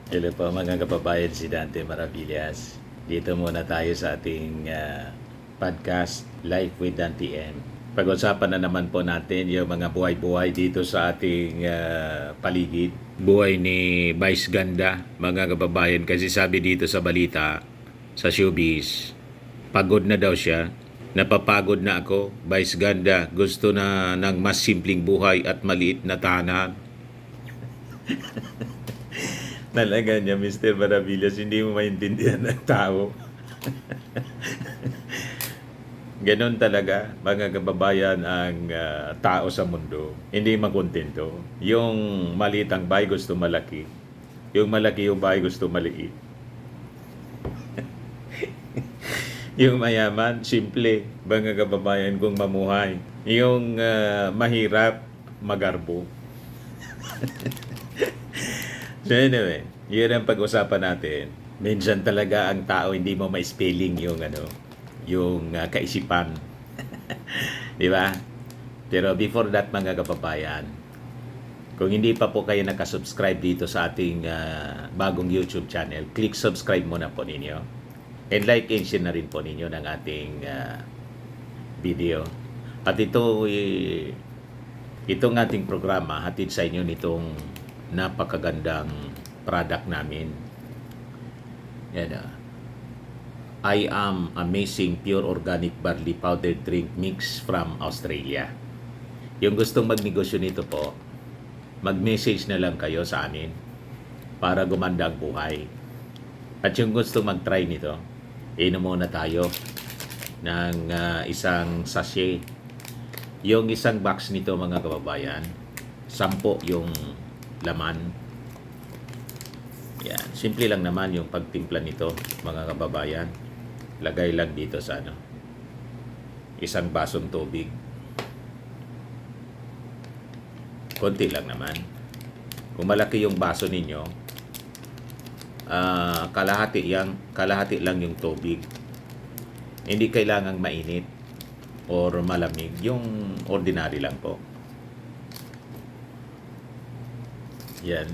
Hello po mga kababayan, si Dante Maravillas. Dito muna tayo sa ating podcast, Life with Dante M. Pag-usapan na naman po natin yung mga buhay-buhay dito sa ating paligid. Buhay ni Vice Ganda, mga kababayan, kasi sabi dito sa balita, sa showbiz, pagod na daw siya. Napapagod na ako, Vice Ganda. Gusto na ng mas simpleng buhay at maliit na tahanan. Talaga niya, Mr. Maravillas, hindi mo maintindihan ng tao. Ganon talaga, mga kababayan, ang tao sa mundo. Hindi makontento. Yung maliit ang bahay gusto malaki. Yung malaki yung bahay gusto maliit. Yung mayaman, simple, mga kababayan, kung mamuhay. Yung mahirap, magarbo. So anyway, yun ang pag-usapan natin. Minsan talaga ang tao hindi mo ma-spelling yung kaisipan. Di ba? Pero before that, mga kababayan, kung hindi pa po kayo nakasubscribe dito sa ating bagong YouTube channel, click subscribe muna po ninyo. And like and share na rin po ninyo ng ating video. At itong ating programa, hatid sa inyo nitong napakagandang product namin. Yan I am amazing pure organic barley powder drink mix from Australia. Yung gustong magnegosyo nito po, mag-message na lang kayo sa amin para gumanda ang buhay. At yung gustong mag-try nito, inom muna tayo ng isang sachet. Yung isang box nito, mga kababayan, 10 yung laman. Yan, simple lang naman yung pagtimpla nito, mga kababayan. Lagay lang dito sa isang basong tubig. Konti lang naman. Kung malaki yung baso ninyo, kalahati lang yung tubig. Hindi kailangang mainit or malamig, yung ordinary lang po. Yan.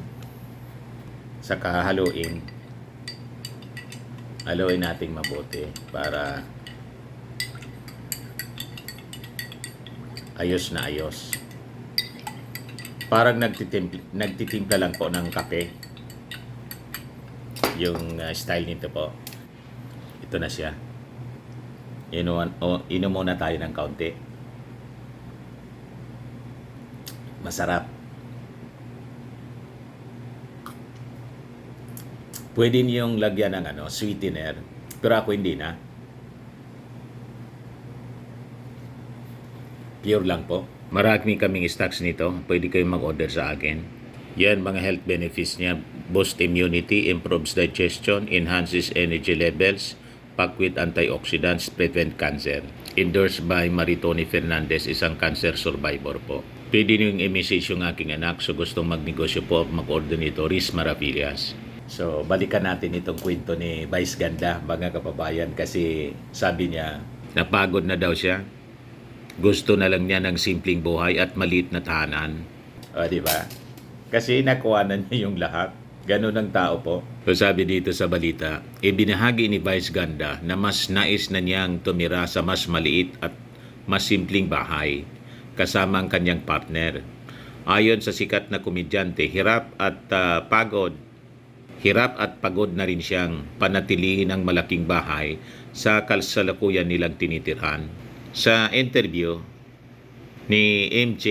Saka haluin nating mabuti para ayos na ayos. Parang nagtitimpla lang po ng kape. Yung style nito po. Ito na siya. Inom muna tayo ng kaunti. Masarap. Pwede niyong lagyan ng sweetener, pero ako hindi na. Pure lang po. Marami kaming stocks nito. Pwede kayong mag-order sa akin. Yan, mga health benefits niya. Boost immunity, improves digestion, enhances energy levels, packed with antioxidants, prevent cancer. Endorsed by Maritoni Fernandez, isang cancer survivor po. Pwede niyong i-message yung aking anak. So gustong magnegosyo po, mag-order nito, Riz Maravillas. So, balikan natin itong kwento ni Vice Ganda, mga kababayan, kasi sabi niya, napagod na daw siya. Gusto na lang niya ng simpleng buhay at maliit na tahanan. O, di ba? Kasi nakuhanan niya yung lahat. Ganun ang tao po. So, sabi dito sa balita, ibinahagi ni Vice Ganda na mas nais na niyang tumira sa mas maliit at mas simpleng bahay kasama ang kanyang partner. Ayon sa sikat na komedyante, hirap at pagod na rin siyang panatilihin ang malaking bahay sa kasalukuyan nilang tinitirhan. Sa interview ni MJ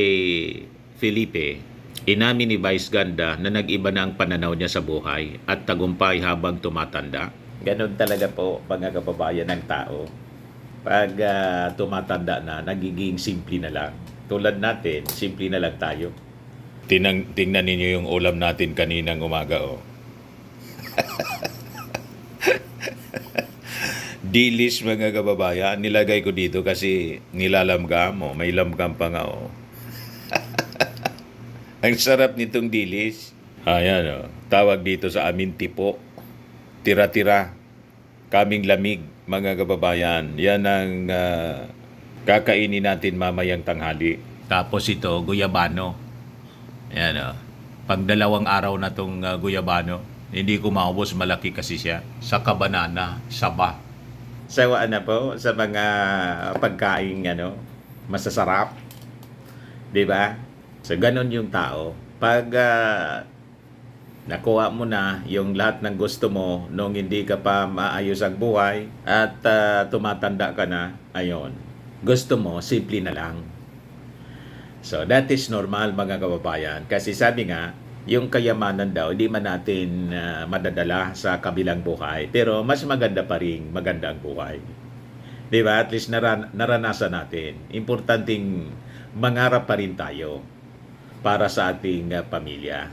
Felipe, inamin ni Vice Ganda na nag-iba na ang pananaw niya sa buhay at tagumpay habang tumatanda. Ganon talaga po, mga kababayan, ng tao. Pag tumatanda na, nagiging simple na lang. Tulad natin, simple na lang tayo. Tingnan ninyo yung ulam natin kaninang umaga, Dilis, mga kababayan, nilagay ko dito kasi nilalamgam mo. May lamgam pa nga, Ang sarap nitong dilis. Ayan, tawag dito sa amin tipo. Tira-tira. Kaming lamig, mga kababayan. Yan ang kakainin natin mamayang tanghali. Tapos ito, guyabano. Ayan, pag 2 araw na tong guyabano. Hindi ko maubos, malaki kasi siya. Saka banana, saba. Sawaan na po sa mga pagkain masasarap, 'di ba? So ganon yung tao. Pag nakuha mo na yung lahat ng gusto mo nung hindi ka pa maayos ang buhay at tumatanda ka na, ayon. Gusto mo, simple na lang. So that is normal mga kababayan. Kasi sabi nga, yung kayamanan daw, hindi man natin madadala sa kabilang buhay. Pero mas maganda pa rin, maganda ang buhay. Di ba? At least naranasan natin. Importanteng mangarap pa rin tayo para sa ating pamilya.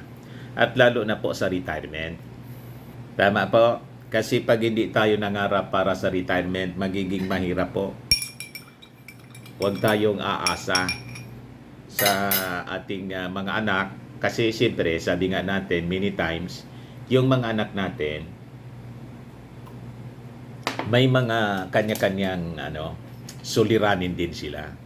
At lalo na po sa retirement. Tama po? Kasi pag hindi tayo nangarap para sa retirement, magiging mahirap po. Huwag tayong aasa sa ating mga anak. Kasi siyempre, sabi nga natin many times, yung mga anak natin, may mga kanya-kanyang suliranin din sila.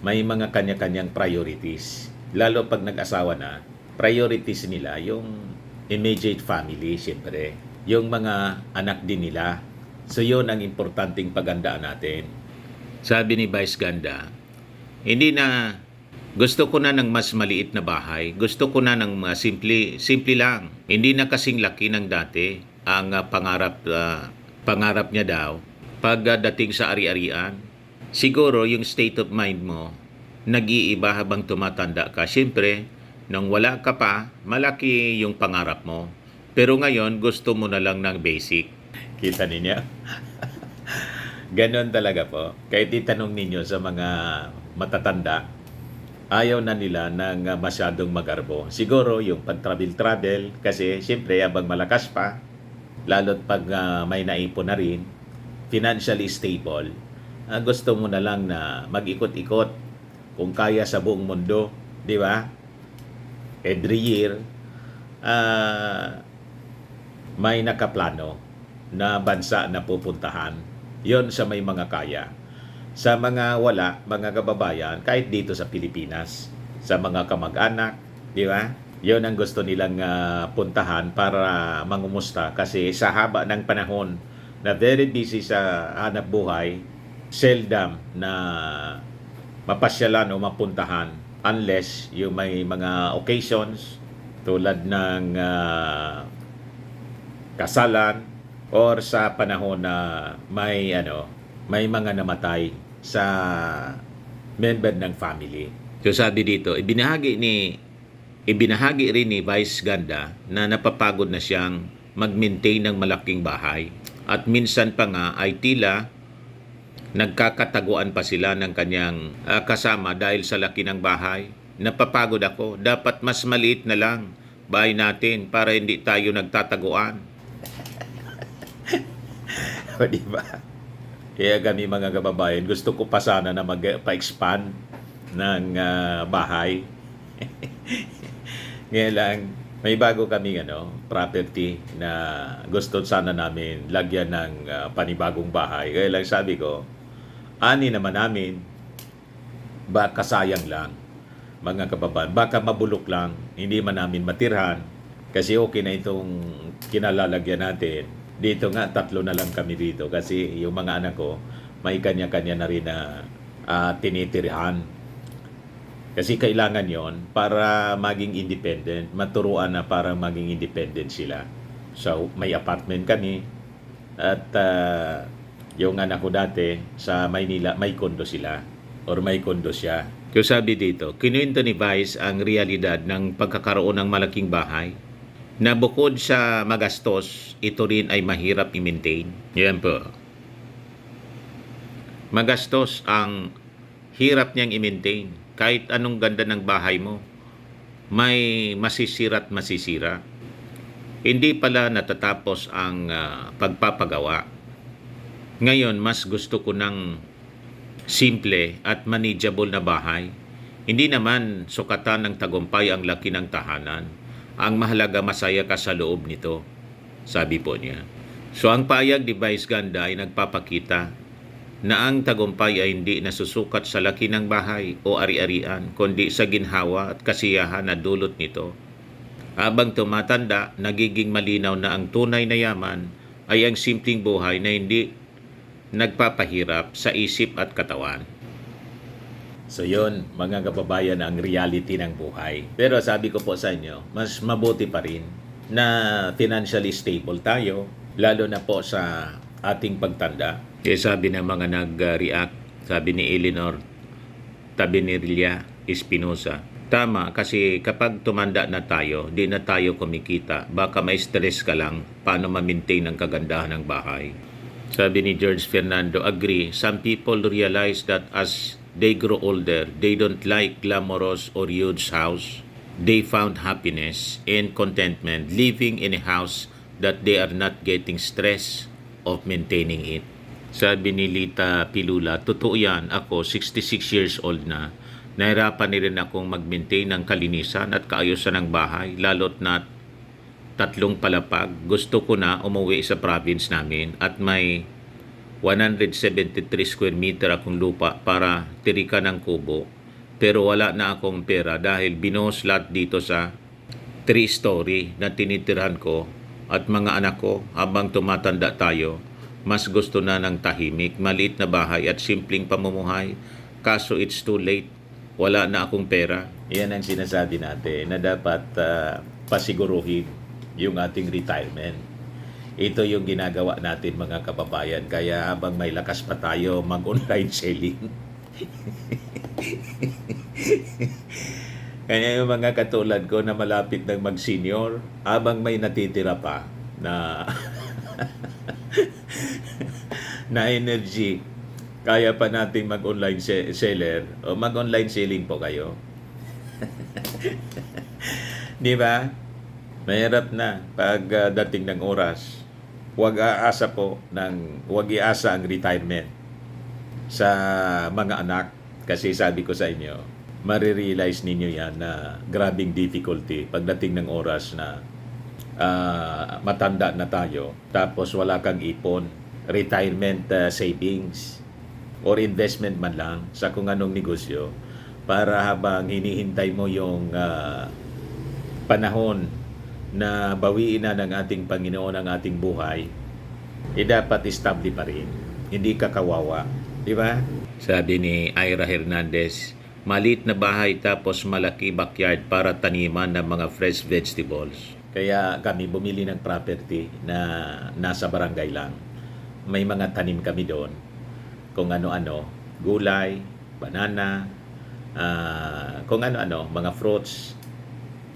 May mga kanya-kanyang priorities. Lalo pag nag-asawa na, priorities nila yung immediate family, siyempre. Yung mga anak din nila. So yun ang importanteng pagandaan natin. Sabi ni Vice Ganda, hindi na gusto ko na ng mas maliit na bahay. Gusto ko na ng simple lang. Hindi na kasing laki ng dati ang pangarap niya daw pagdating sa ari-arian. Siguro yung state of mind mo nag-iiba habang tumatanda ka. Siyempre, nung wala ka pa, malaki yung pangarap mo. Pero ngayon, gusto mo na lang ng basic. Kita ninyo? Ganon talaga po. Kahit itanong ninyo sa mga matatanda, ayaw na nila ng masyadong magarbo. Siguro yung pag-travel, kasi siyempre habang malakas pa, lalo't pag may naipon na rin, financially stable, gusto mo na lang na mag-ikot-ikot kung kaya sa buong mundo, di ba? Every year, may nakaplano na bansa na pupuntahan. Yon sa may mga kaya. Sa mga wala, mga kababayan, kahit dito sa Pilipinas, sa mga kamag-anak, di ba? Yon ang gusto nilang puntahan para mangumusta. Kasi sa haba ng panahon na very busy sa hanap buhay, seldom na mapasyalan o mapuntahan unless yung may mga occasions tulad ng kasalan or sa panahon na may mga namatay sa member ng family. So sabi dito, ibinahagi rin ni Vice Ganda na napapagod na siyang mag-maintain ng malaking bahay. At minsan pa nga ay tila nagkakataguan pa sila ng kanyang kasama dahil sa laki ng bahay. Napapagod ako. Dapat mas maliit na lang bahay natin para hindi tayo nagtataguan. O diba? Kaya kami mga kababayan, gusto ko pa sana na pa-expand ng bahay. Ngayon lang, may bago kaming property na gusto sana namin lagyan ng panibagong bahay. Kaya lang sabi ko, ani naman namin, baka sayang lang, mga kababayan. Baka mabulok lang, hindi man namin matirhan. Kasi okay na itong kinalalagyan natin. Dito nga, 3 na lang kami dito. Kasi yung mga anak ko, may kanya-kanya na rin na tinitirhan. Kasi kailangan yon para maging independent. Maturuan na para maging independent sila. So, may apartment kami. At yung anak ko dati, sa Maynila, may kondo sila. Or may kondo siya. So sabi dito, kinuwento ni Vice ang realidad ng pagkakaroon ng malaking bahay na bukod sa magastos, ito rin ay mahirap i-maintain. Yan po. Magastos ang hirap niyang i-maintain. Kahit anong ganda ng bahay mo, may masisira at masisira. Hindi pala natatapos ang pagpapagawa. Ngayon, mas gusto ko ng simple at manageable na bahay. Hindi naman sukatan ng tagumpay ang laki ng tahanan. Ang mahalaga masaya ka sa loob nito, sabi po niya. So ang payag ni Vice Ganda ay nagpapakita na ang tagumpay ay hindi nasusukat sa laki ng bahay o ari-arian, kundi sa ginhawa at kasiyahan na dulot nito. Habang tumatanda, nagiging malinaw na ang tunay na yaman ay ang simpleng buhay na hindi nagpapahirap sa isip at katawan. So yun, mga kababayan, ang reality ng buhay. Pero sabi ko po sa inyo, mas mabuti pa rin na financially stable tayo, lalo na po sa ating pagtanda. Kaya sabi ng mga nag-react, sabi ni Eleanor Tabinirilla Espinosa, tama, kasi kapag tumanda na tayo, di na tayo kumikita. Baka may stress ka lang, paano ma-maintain ang kagandahan ng bahay. Sabi ni George Fernando, agree, some people realize that as they grow older, they don't like glamorous or huge house. They found happiness and contentment living in a house that they are not getting stress of maintaining it. Sabi ni Lita Pilula, totoo yan, ako 66 years old na, nahirapan na rin akong mag-maintain ng kalinisan at kaayusan ng bahay, lalo't na 3 palapag. Gusto ko na umuwi sa province namin at may 173 square meter akong lupa para tirika ng kubo. Pero wala na akong pera dahil binuhos lahat dito sa 3-story na tinitirahan ko at mga anak ko. Habang tumatanda tayo, mas gusto na ng tahimik, maliit na bahay at simpleng pamumuhay. Kaso it's too late. Wala na akong pera. Yan ang sinasabi natin na dapat pasiguruhin yung ating retirement. Ito yung ginagawa natin mga kababayan. Kaya habang may lakas pa tayo, mag-online selling. Kaya yung mga katulad ko na malapit ng mag-senior, habang may natitira pa na na energy, kaya pa nating mag-online seller o mag-online selling po kayo. Di ba? Mahirap na pag dating ng oras. Huwag iasa ang retirement sa mga anak. Kasi sabi ko sa inyo, marirealize ninyo yan na grabing difficulty pagdating ng oras na matanda na tayo, tapos wala kang ipon, retirement savings, or investment man lang sa kung anong negosyo, para habang hinihintay mo yung panahon na bawiin na ng ating Panginoon ang ating buhay, dapat stable pa rin. Hindi ka kawawa. Di ba? Sabi ni Ira Hernandez, maliit na bahay tapos malaki backyard para taniman ng mga fresh vegetables. Kaya kami bumili ng property na nasa barangay lang. May mga tanim kami doon. Kung ano-ano, gulay, banana, kung ano-ano, mga fruits,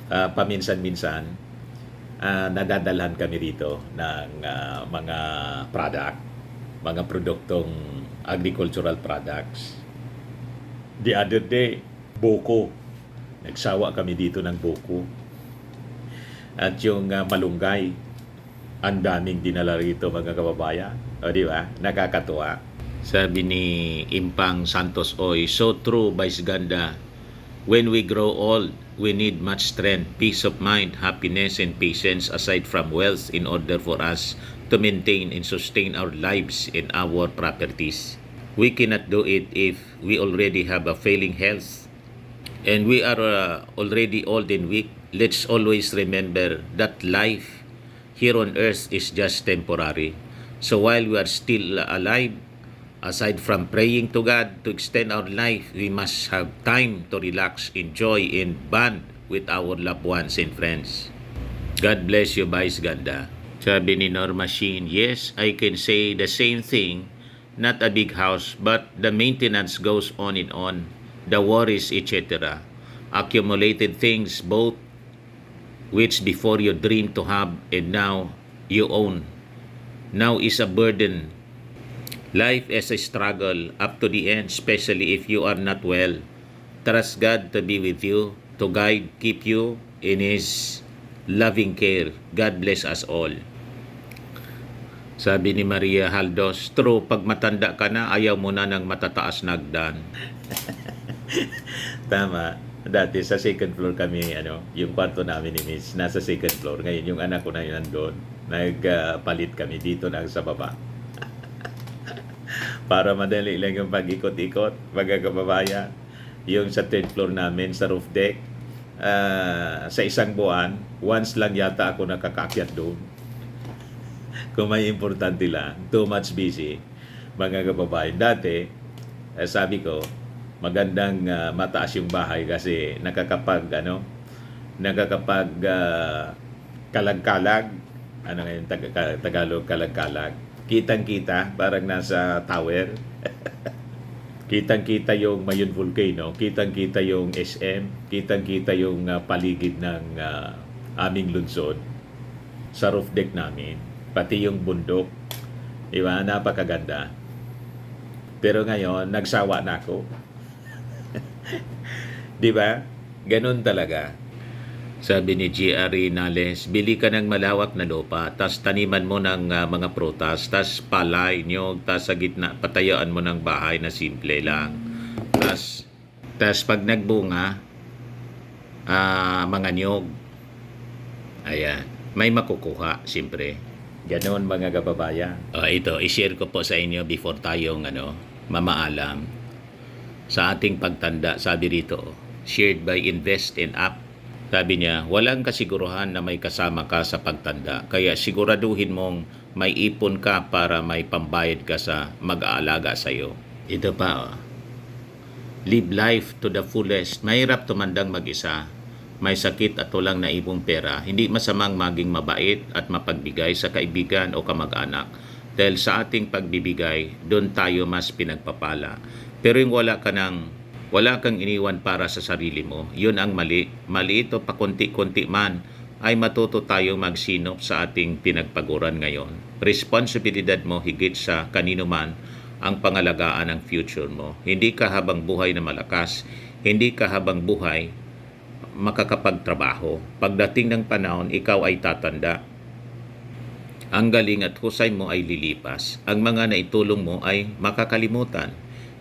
paminsan-minsan, nadadalhan kami rito ng mga mga produktong agricultural products. The other day, buko. Nagsawa kami dito ng buko. At yung malunggay, ang daming dinala rito mga kababayan. O di ba? Nakakatuwa. Sabi ni Impang Santos Oy, so true, Vice Ganda. When we grow old, we need much strength, peace of mind, happiness, and patience aside from wealth in order for us to maintain and sustain our lives and our properties. We cannot do it if we already have a failing health and we are already old and weak. Let's always remember that life here on earth is just temporary. So while we are still alive, aside from praying to God to extend our life, we must have time to relax, enjoy, and bond with our loved ones and friends. God bless you, Vice Ganda. Sabi ni Norma Sheen, yes, I can say the same thing. Not a big house, but the maintenance goes on and on. The worries, etc. Accumulated things, both which before you dreamed to have and now you own. Now is a burden. Life is a struggle up to the end, especially if you are not well. Trust God to be with you, to guide, keep you in His loving care. God bless us all. Sabi ni Maria Haldos, true, pag matanda ka na, ayaw mo na ng matataas na hagdan. Tama. Dati sa second floor kami, yung kwarto namin ni Miss, nasa second floor. Ngayon, yung anak ko na yun nandun. Nagpalit kami dito na sa baba. Para madali lang yung pag-ikot-ikot, mga kababayan. Yung sa third floor namin, sa roof deck, sa isang buwan, once lang yata ako nakakaakyat doon. Kung may importante lang, too much busy. Mga kababayan, dati, sabi ko, magandang mataas yung bahay kasi nakakapag kalag-kalag. Ano ngayon Tagalog, kalag-kalag. Kitang-kita, parang nasa tower. Kitang-kita yung Mayon Volcano, kitang-kita yung SM, kitang-kita yung paligid ng aming lungsod sa roof deck namin, pati yung bundok. Diba? Napakaganda. Pero ngayon, nagsawa na ako. Diba? Ganun talaga. Sabi ni G.R. Nales, bili ka ng malawak na lupa, tas taniman mo ng mga prutas, tas palay nyo, tas sa gitna, patayaan mo ng bahay na simple lang. Tas pag nagbunga, mga nyog, ayan, may makukuha, siyempre. Ganon mga kababayan. Ito, i-share ko po sa inyo before tayong mamaalam. Sa ating pagtanda, sabi rito, shared by Invest and Up. Sabi niya, walang kasiguruhan na may kasama ka sa pagtanda. Kaya siguraduhin mong may ipon ka para may pambayad ka sa mag-aalaga sa iyo. Ito pa, live life to the fullest. Mahirap tumandang mag-isa. May sakit at walang naipong pera. Hindi masamang maging mabait at mapagbigay sa kaibigan o kamag-anak. Dahil sa ating pagbibigay, doon tayo mas pinagpapala. Pero yung wala kang iniwan para sa sarili mo, yun ang mali. Mali ito, pakunti-kunti man, ay matuto tayong magsinop sa ating pinagpaguran ngayon. Responsibilidad mo higit sa kanino man ang pangalagaan ng future mo. Hindi ka habang buhay na malakas, hindi ka habang buhay makakapagtrabaho. Pagdating ng panahon, ikaw ay tatanda. Ang galing at husay mo ay lilipas. Ang mga naitulong mo ay makakalimutan.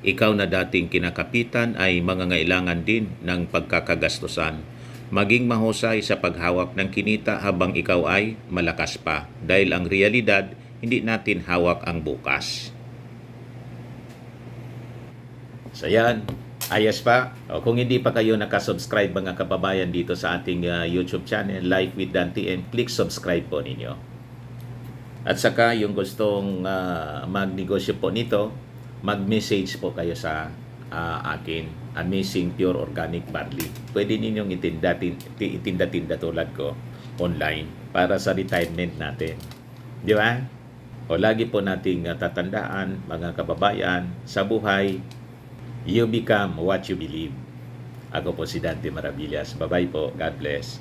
Ikaw na dating kinakapitan ay mangangailangan din ng pagkakagastusan. Maging mahusay sa paghawak ng kinita habang ikaw ay malakas pa. Dahil ang realidad, hindi natin hawak ang bukas. So yan, ayos pa. Kung hindi pa kayo nakasubscribe mga kababayan dito sa ating YouTube channel, Life with Dan TM, click subscribe po ninyo. At saka yung gustong magnegosyo po nito, mag-message po kayo sa akin, Amazing Pure Organic Barley. Pwede ninyong itinda-tinda tulad ko online para sa retirement natin. Di ba? O lagi po nating tatandaan, mga kababayan, sa buhay, you become what you believe. Ako po si Dante Maravillas. Bye-bye po. God bless.